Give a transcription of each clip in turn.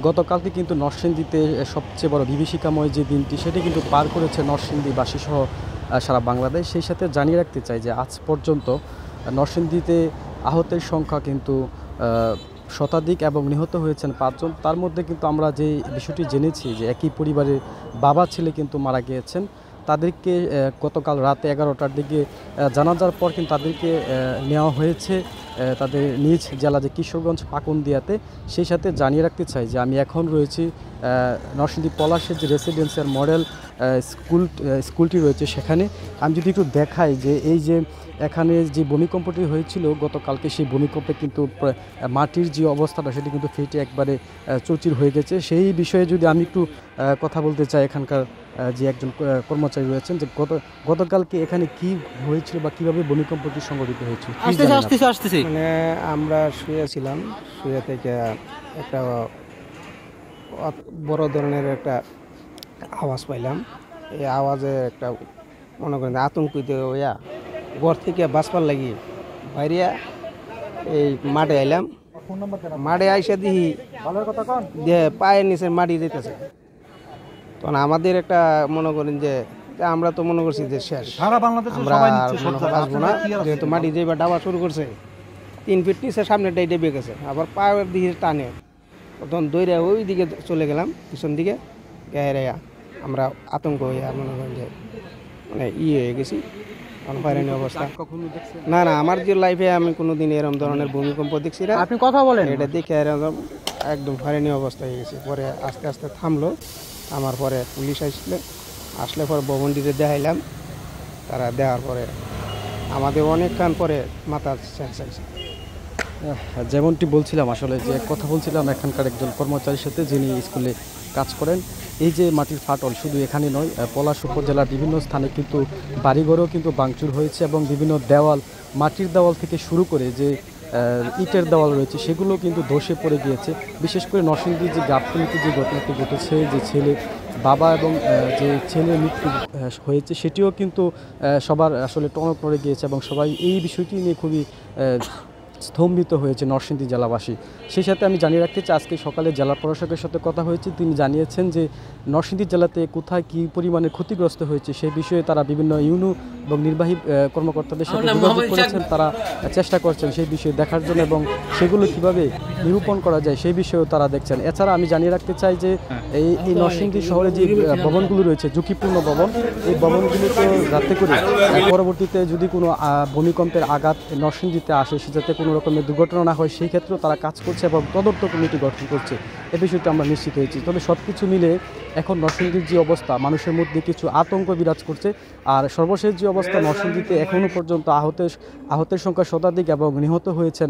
গতকালকে কিন্তু নরসিংদীতে সবচেয়ে বড় বিভীষিকাময় যে দিনটি সেটি কিন্তু পার করেছে নরসিংদীবাসী সহ সারা বাংলাদেশ। সেই সাথে জানিয়ে রাখতে চাই যে আজ পর্যন্ত নরসিংদীতে আহতের সংখ্যা কিন্তু শতাধিক এবং নিহত হয়েছেন 5 জন। তার মধ্যে কিন্তু আমরা যে বিষয়টি জেনেছি যে একই পরিবারের বাবা ছেলে কিন্তু মারা গিয়েছেন। তাদেরকে গতকাল রাতে 11টার দিকে জানাজার পর কিন্তু তাদেরকে নেওয়া হয়েছে তাদের নিজ জেলা যে কিশোরগঞ্জ পাকুন্দিয়াতে। সেই সাথে জানিয়ে রাখতে চাই যে আমি এখন রয়েছি নরসিংদী পলাশের যে রেসিডেন্সিয়াল মডেল স্কুলটি রয়েছে সেখানে। আমি যদি একটু দেখাই যে এই যে এখানে যে ভূমিকম্পটি হয়েছিল গতকালকে, সেই ভূমিকম্পে কিন্তু মাটির যে অবস্থাটা সেটি কিন্তু ফেটে একবারে চৌচির হয়ে গেছে। সেই বিষয়ে যদি আমি একটু কথা বলতে চাই এখানকার যে একজন কর্মচারী রয়েছেন, যে গতকালকে এখানে কি হয়েছিল বা কিভাবে ভূমিকম্পটি সংঘটিত হয়েছিল। মানে আমরা শুয়েছিলাম, শুয়ে থেকে একটা বড় ধরনের একটা আওয়াজ পাইলাম। এই আওয়াজে একটা মনে করেন আতঙ্কিত হইয়া ঘর থেকে বাঁচবার লাগি বাইরিয়া এই মাঠে আইলাম। মাঠে আইসা দেখি পায়ের নিচে মাটি যেতেছে। তখন আমাদের একটা মনে করেন যে আমরা তো মনে করছি যে শেষ, আমরা বাঁচবো না, যেহেতু মাটি যেবার ডাবা শুরু করছে 3 ফিট নিচে সামনেটাই ডেবে গেছে, আবার পায়ের দিকে টানে। তখন দৌড়ে ওই দিকে চলে গেলাম, পিছন দিকে গায়ে আমরা আতঙ্ক হইয়া মনে করেন যে মানে হয়ে গেছি অবস্থা। না না, আমার যে লাইফে আমি কোনোদিন এরকম ধরনের ভূমিকম্প দেখছি না। আপনি কথা বলেন, এটা দেখে এরকম একদম হয়রানি অবস্থা হয়ে গেছে। পরে আস্তে আস্তে থামলো, আমার পরে পুলিশ আসলে পরে ভবনটিতে দেখাইলাম। তারা দেওয়ার পরে আমাদের অনেকক্ষণ পরে মাথা সেন্স হয়েছে। যেমনটি বলছিলাম, আসলে যে কথা বলছিলাম এখানকার একজন কর্মচারীর সাথে যিনি স্কুলে কাজ করেন। এই যে মাটির ফাটল শুধু এখানে নয়, পলাশ উপজেলার বিভিন্ন স্থানে কিন্তু বাড়িঘরও কিন্তু ভাঙচুর হয়েছে এবং বিভিন্ন দেওয়াল, মাটির দেওয়াল থেকে শুরু করে যে ইটের দেওয়াল রয়েছে সেগুলো কিন্তু ধসে পড়ে গিয়েছে। বিশেষ করে নরসিংদীর যে গাবতলীতে যে ঘটনাটি ঘটেছে, যে ছেলে বাবা এবং যে ছেলের মৃত্যু হয়েছে সেটিও কিন্তু সবার আসলে টনক নড়ে গিয়েছে এবং সবাই এই বিষয়টি নিয়ে খুবই স্তম্ভিত হয়েছে নরসিংদী জেলাবাসী। সেই সাথে আমি জানিয়ে রাখতে চাই আজকে সকালে জেলা প্রশাসকের সাথে কথা হয়েছে। তিনি জানিয়েছেন যে নরসিংদী জেলাতে কোথায় কী পরিমাণে ক্ষতিগ্রস্ত হয়েছে সেই বিষয়ে তারা বিভিন্ন ইউনো এবং নির্বাহী কর্মকর্তাদের সাথে যোগাযোগ করেছেন। তারা চেষ্টা করছেন সেই বিষয়ে দেখার জন্য এবং সেগুলো কীভাবে নিরূপণ করা যায় সেই বিষয়েও তারা দেখছেন। এছাড়া আমি জানিয়ে রাখতে চাই যে এই নরসিংদী শহরে যে ভবনগুলো রয়েছে ঝুঁকিপূর্ণ ভবন, এই ভবনগুলোতে যাতে করে পরবর্তীতে যদি কোনো ভূমিকম্পের আঘাত নরসিংদীতে আসে সে যাতে কোনো রকমের দুর্ঘটনা না হয় সেই ক্ষেত্রেও তারা কাজ করছে এবং তদন্ত কমিটি গঠন করছে, এ বিষয়টি আমরা নিশ্চিত হয়েছি। তবে সব কিছু মিলে এখন নরসিংদীর যে অবস্থা, মানুষের মধ্যে কিছু আতঙ্ক বিরাজ করছে। আর সর্বশেষ যে অবস্থা, নরসিংদীতে এখনও পর্যন্ত আহতের সংখ্যা শতাধিক এবং নিহত হয়েছেন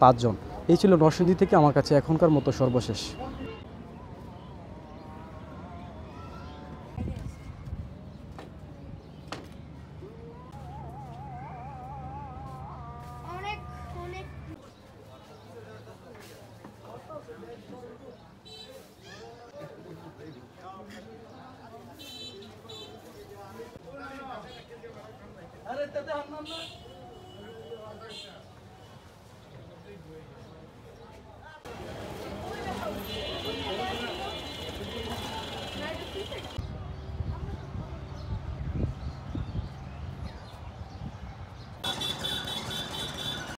5 জন। এই ছিল নরসিংদী থেকে আমার কাছে এখনকার মতো সর্বশেষ।